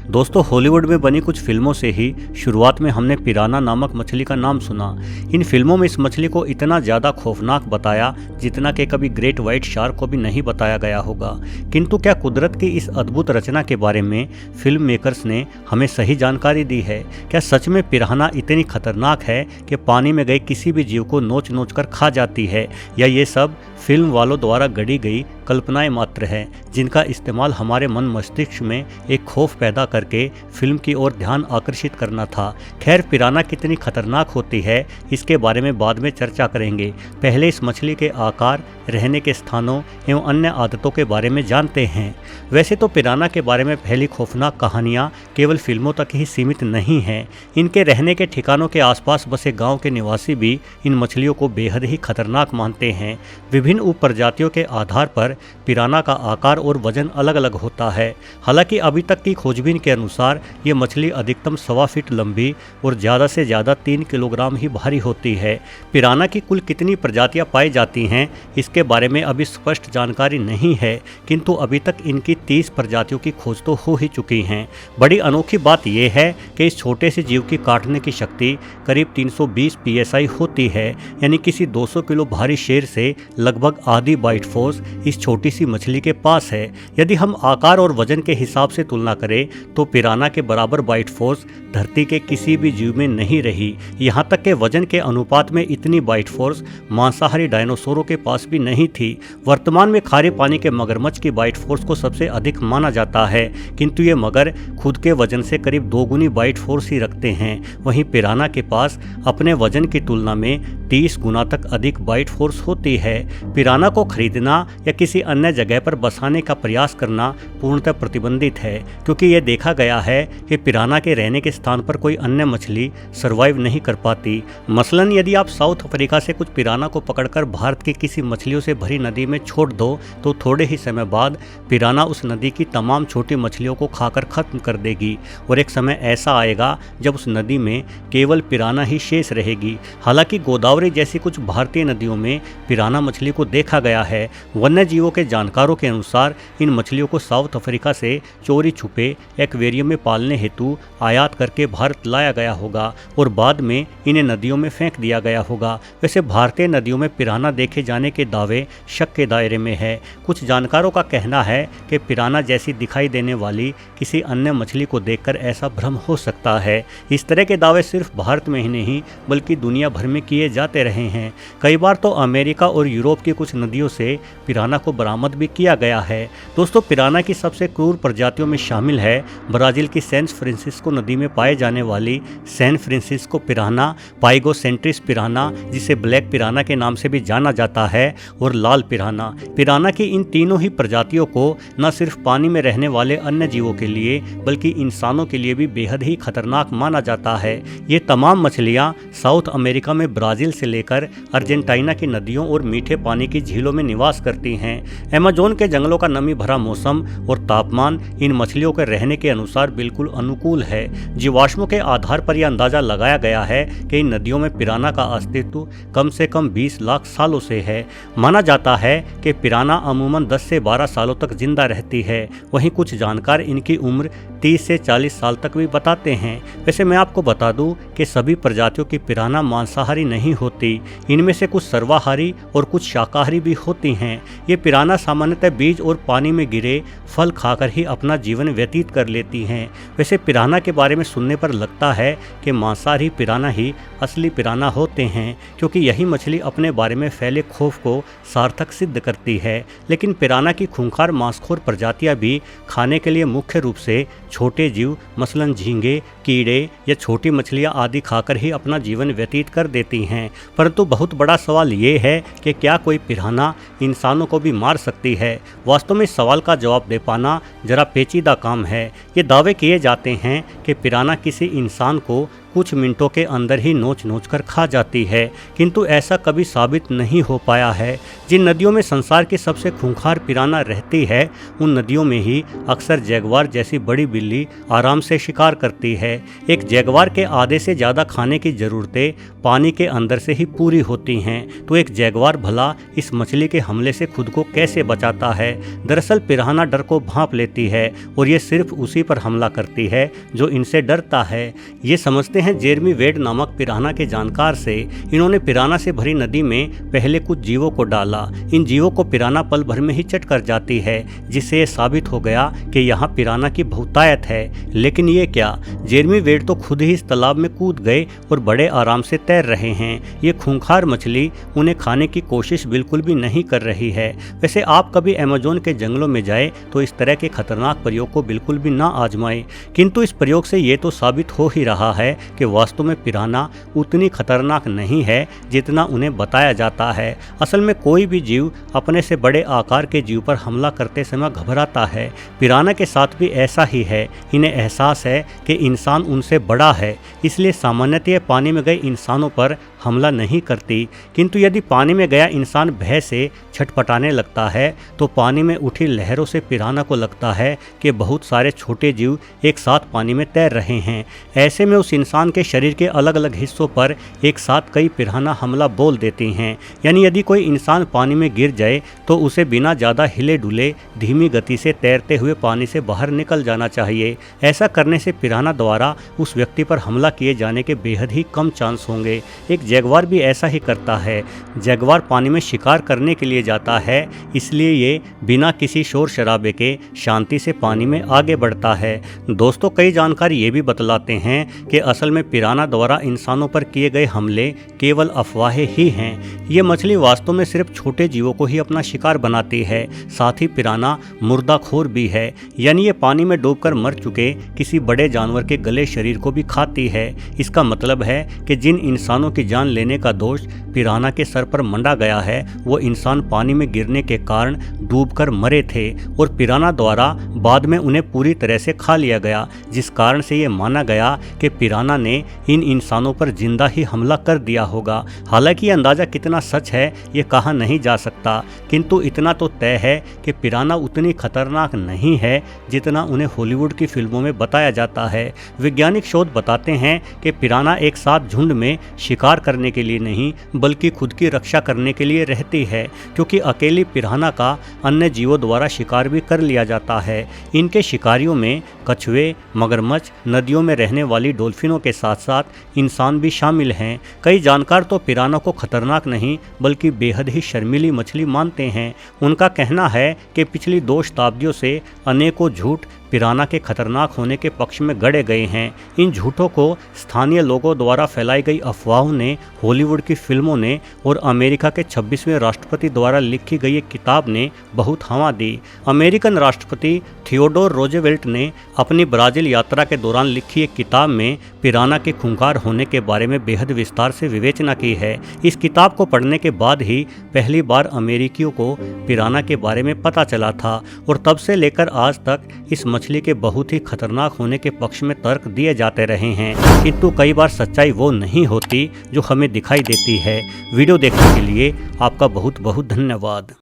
दोस्तों, हॉलीवुड में बनी कुछ फिल्मों से ही शुरुआत में हमने पिराना नामक मछली का नाम सुना। इन फिल्मों में इस मछली को इतना ज़्यादा खौफनाक बताया जितना कि कभी ग्रेट व्हाइट शार्क को भी नहीं बताया गया होगा। किंतु क्या कुदरत की इस अद्भुत रचना के बारे में फिल्म मेकर्स ने हमें सही जानकारी दी है? क्या सच में पिराना इतनी खतरनाक है कि पानी में गए किसी भी जीव को नोच नोच कर खा जाती है, या ये सब फिल्म वालों द्वारा गढ़ी गई कल्पनाएं मात्र हैं जिनका इस्तेमाल हमारे मन मस्तिष्क में एक खौफ पैदा करके फिल्म की ओर ध्यान आकर्षित करना था? खैर, पिराना कितनी खतरनाक होती है इसके बारे में बाद में चर्चा करेंगे। पहले इस मछली के आकार, रहने के स्थानों एवं अन्य आदतों के बारे में जानते हैं। वैसे तो पिराना के बारे में फैली खौफनाक कहानियाँ केवल फिल्मों तक ही सीमित नहीं हैं। इनके रहने के ठिकानों के आसपास बसे गाँव के निवासी भी इन मछलियों को बेहद ही खतरनाक मानते हैं। विभिन्न उपप्रजातियों के आधार पर पिराना का आकार और वजन अलग अलग होता है। हालांकि अभी तक की खोजबीन के अनुसार ये मछली अधिकतम 1.25 फीट लंबी और ज़्यादा से ज़्यादा 3 किलोग्राम ही भारी होती है। पिराना की कुल कितनी प्रजातियां पाई जाती हैं इसके बारे में अभी स्पष्ट जानकारी नहीं है, किंतु अभी तक इनकी 30 प्रजातियों की खोज तो हो ही चुकी हैं। बड़ी अनोखी बात यह है कि इस छोटे से जीव की काटने की शक्ति करीब 320 PSI होती है, यानी किसी 200 किलो भारी शेर से लगभग आधी बाइट फोर्स इस छोटी सी मछली के पास है। यदि हम आकार और वजन के हिसाब से तुलना करें तो पिराना के बराबर बाइट फोर्स धरती के किसी भी जीव में नहीं रही। यहाँ तक के वजन के अनुपात में इतनी बाइट फोर्स मांसाहारी डायनासोरों के पास भी नहीं थी। वर्तमान में खारे पानी के मगरमच्छ की बाइट फोर्स को सबसे अधिक माना जाता है, किंतु ये मगर खुद के वजन से करीब 2 गुनी बाइट फोर्स ही रखते हैं। वहीं पिराना के पास अपने वजन की तुलना में 30 गुना तक अधिक बाइट फोर्स होती है। पिराना को खरीदना या किसी अन्य जगह पर बसाने का प्रयास करना पूर्णतः प्रतिबंधित है, क्योंकि यह देखा गया है कि पिराना के रहने के स्थान पर कोई अन्य मछली सरवाइव नहीं कर पाती। मसलन यदि आप साउथ अफ्रीका से कुछ पिराना को पकड़कर भारत की किसी मछलियों से भरी नदी में छोड़ दो तो थोड़े ही समय बाद पिराना उस नदी की तमाम छोटी मछलियों को खाकर खत्म कर देगी, और एक समय ऐसा आएगा जब उस नदी में केवल पिराना ही शेष रहेगी। हालांकि गोदावरी जैसी कुछ भारतीय नदियों में पिराना मछली को देखा गया है। वन्य जीवों के जानकारों के अनुसार इन मछलियों को साउथ अफ्रीका से चोरी छुपे एक्वेरियम में पालने हेतु आयात करके भारत लाया गया होगा और बाद में इन्हें नदियों में फेंक दिया गया होगा। वैसे भारतीय नदियों में पिराना देखे जाने के दावे शक के दायरे में है। कुछ जानकारों का कहना है कि पिराना जैसी दिखाई देने वाली किसी अन्य मछली को देखकर ऐसा भ्रम हो सकता है। इस तरह के दावे सिर्फ भारत में ही नहीं बल्कि दुनिया भर में किए जाते रहे हैं। कई बार तो अमेरिका और यूरोप की कुछ नदियों से पिराना को बरामद भी किया गया है। दोस्तों, पिराना की सबसे क्रूर प्रजातियों में शामिल है ब्राजील की सैन फ्रांसिस्को नदी में पाए जाने वाली सैन फ्रांसिस्को पिराना, पाइगोसेंट्रिस पिराना जिसे ब्लैक पिराना के नाम से भी जाना जाता है, और लाल पिराना। पिराना की इन तीनों ही प्रजातियों को न सिर्फ पानी में रहने वाले अन्य जीवों के लिए बल्कि इंसानों के लिए भी बेहद ही खतरनाक माना जाता है। ये तमाम मछलियाँ साउथ अमेरिका में ब्राज़ील से लेकर अर्जेंटीना की नदियों और मीठे पानी की झीलों में निवास करती हैं। अमेज़न के जंगलों का नमी भरा मौसम और तापमान इन मछलियों के रहने के अनुसार बिल्कुल अनुकूल है। जीवाश्मों के आधार पर यह अंदाजा लगाया गया है कि इन नदियों में पिराना का अस्तित्व कम से कम 20 लाख सालों से है। माना जाता है कि पिराना अमूमन 10 से 12 सालों तक जिंदा रहती है। वहीं कुछ जानकार इनकी उम्र 30 से 40 साल तक भी बताते हैं। वैसे मैं आपको बता दूं कि सभी प्रजातियों की पिराना मांसाहारी नहीं होती। इनमें से कुछ सर्वाहारी और कुछ शाकाहारी भी होती हैं। ये पिराना सामान्यतः बीज और पानी में गिरे फल खाकर ही अपना जीवन व्यतीत कर लेती हैं। वैसे पिराना के बारे में सुनने पर लगता है कि मांसाहारी पिराना ही असली पिराना होते हैं, क्योंकि यही मछली अपने बारे में फैले खौफ को सार्थक सिद्ध करती है। लेकिन पिराना की खूंखार मांसखोर प्रजातियां भी खाने के लिए मुख्य रूप से छोटे जीव मसलन झींगे, कीड़े या छोटी मछलियां आदि खाकर ही अपना जीवन व्यतीत कर देती हैं। परंतु बहुत बड़ा सवाल ये है कि क्या कोई पिराना इंसानों को भी मार सकती है? वास्तव में इस सवाल का जवाब दे पाना जरा पेचीदा काम है। ये दावे किए जाते हैं कि पिराना किसी इंसान को कुछ मिनटों के अंदर ही नोच नोच कर खा जाती है, किंतु ऐसा कभी साबित नहीं हो पाया है। जिन नदियों में संसार की सबसे खूंखार पिराना रहती है, उन नदियों में ही अक्सर जैगुआर जैसी बड़ी बिल्ली आराम से शिकार करती है। एक जैगुआर के आधे से ज़्यादा खाने की ज़रूरतें पानी के अंदर से ही पूरी होती हैं, तो एक जैगुआर भला इस मछली के हमले से खुद को कैसे बचाता है? दरअसल पिराना डर को भांप लेती है और ये सिर्फ उसी पर हमला करती है जो इनसे डरता है। ये समझते हैं जेरमी वेड नामक पिराना के जानकार से। इन्होंने पिराना से भरी नदी में पहले कुछ जीवों को डाला। इन जीवों को पिराना पल भर में ही चट कर जाती है, जिससे ये साबित हो गया कि यहाँ पिराना की बहुतायत है। लेकिन ये क्या, जेरमी वेड तो खुद ही इस तालाब में कूद गए और बड़े आराम से तैर रहे हैं। ये खूंखार मछली उन्हें खाने की कोशिश बिल्कुल भी नहीं कर रही है। वैसे आप कभी अमेज़न के जंगलों में जाए तो इस तरह के खतरनाक प्रयोग को बिल्कुल भी ना आजमाएं, किंतु इस प्रयोग से ये तो साबित हो ही रहा है कि वास्तव में पिराना उतनी खतरनाक नहीं है जितना उन्हें बताया जाता है। असल में कोई भी जीव अपने से बड़े आकार के जीव पर हमला करते समय घबराता है। पिराना के साथ भी ऐसा ही है। इन्हें एहसास है कि इंसान उनसे बड़ा है, इसलिए सामान्यतः पानी में गए इंसानों पर हमला नहीं करती, किंतु यदि पानी में गया इंसान भय से छटपटाने लगता है तो पानी में उठी लहरों से पिराना को लगता है कि बहुत सारे छोटे जीव एक साथ पानी में तैर रहे हैं। ऐसे में उस इंसान के शरीर के अलग अलग हिस्सों पर एक साथ कई पिराना हमला बोल देती हैं। यानी यदि कोई इंसान पानी में गिर जाए तो उसे बिना ज़्यादा हिले डुले धीमी गति से तैरते हुए पानी से बाहर निकल जाना चाहिए। ऐसा करने से पिराना द्वारा उस व्यक्ति पर हमला किए जाने के बेहद ही कम चांस होंगे। एक जैगुआर भी ऐसा ही करता है। जैगुआर पानी में शिकार करने के लिए जाता है, इसलिए ये बिना किसी शोर शराबे के शांति से पानी में आगे बढ़ता है। दोस्तों, कई जानकार ये भी बतलाते हैं कि असल में पिराना द्वारा इंसानों पर किए गए हमले केवल अफवाहें ही हैं। ये मछली वास्तव में सिर्फ छोटे जीवों को ही अपना शिकार बनाती है। साथ ही पिराना मुर्दाखोर भी है, यानी ये पानी में डूबकर मर चुके किसी बड़े जानवर के गले शरीर को भी खाती है। इसका मतलब है कि जिन इंसानों की जान लेने का दोष पिराना के सर पर मंडा गया है, वो इंसान पानी में गिरने के कारण डूबकर मरे थे और पिराना द्वारा बाद में उन्हें पूरी तरह से खा लिया गया, जिस कारण से ये माना गया कि पिराना ने इन इंसानों पर जिंदा ही हमला कर दिया होगा। हालांकि ये अंदाज़ा कितना सच है ये कहा नहीं जा सकता, किंतु इतना तो तय है कि पिराना उतनी खतरनाक नहीं है जितना उन्हें हॉलीवुड की फिल्मों में बताया जाता है। वैज्ञानिक शोध बताते हैं कि पिराना एक साथ झुंड में शिकार करने के लिए नहीं बल्कि खुद की रक्षा करने के लिए रहती है, क्योंकि अकेली पिराना का अन्य जीवों द्वारा शिकार भी कर लिया जाता है। इनके शिकारियों में कछुए, मगरमच्छ, नदियों में रहने वाली डॉल्फिनों के साथ साथ इंसान भी शामिल हैं। कई जानकार तो पिराना को खतरनाक नहीं बल्कि बेहद ही शर्मीली मछली मानते हैं। उनका कहना है कि पिछली 2 शताब्दियों से अनेकों झूठ पिराना के खतरनाक होने के पक्ष में गढ़े गए हैं। इन झूठों को स्थानीय लोगों द्वारा फैलाई गई अफवाहों ने, हॉलीवुड की फिल्मों ने और अमेरिका के 26वें राष्ट्रपति द्वारा लिखी गई एक किताब ने बहुत हवा दी। अमेरिकन राष्ट्रपति थियोडोर रोजवेल्ट ने अपनी ब्राज़ील यात्रा के दौरान लिखी एक किताब में पिराना के खूंखार होने के बारे में बेहद विस्तार से विवेचना की है। इस किताब को पढ़ने के बाद ही पहली बार अमेरिकियों को पिराना के बारे में पता चला था और तब से लेकर आज तक इस मछली के बहुत ही खतरनाक होने के पक्ष में तर्क दिए जाते रहे हैं, किंतु कई बार सच्चाई वो नहीं होती जो हमें दिखाई देती है। वीडियो देखने के लिए आपका बहुत बहुत धन्यवाद।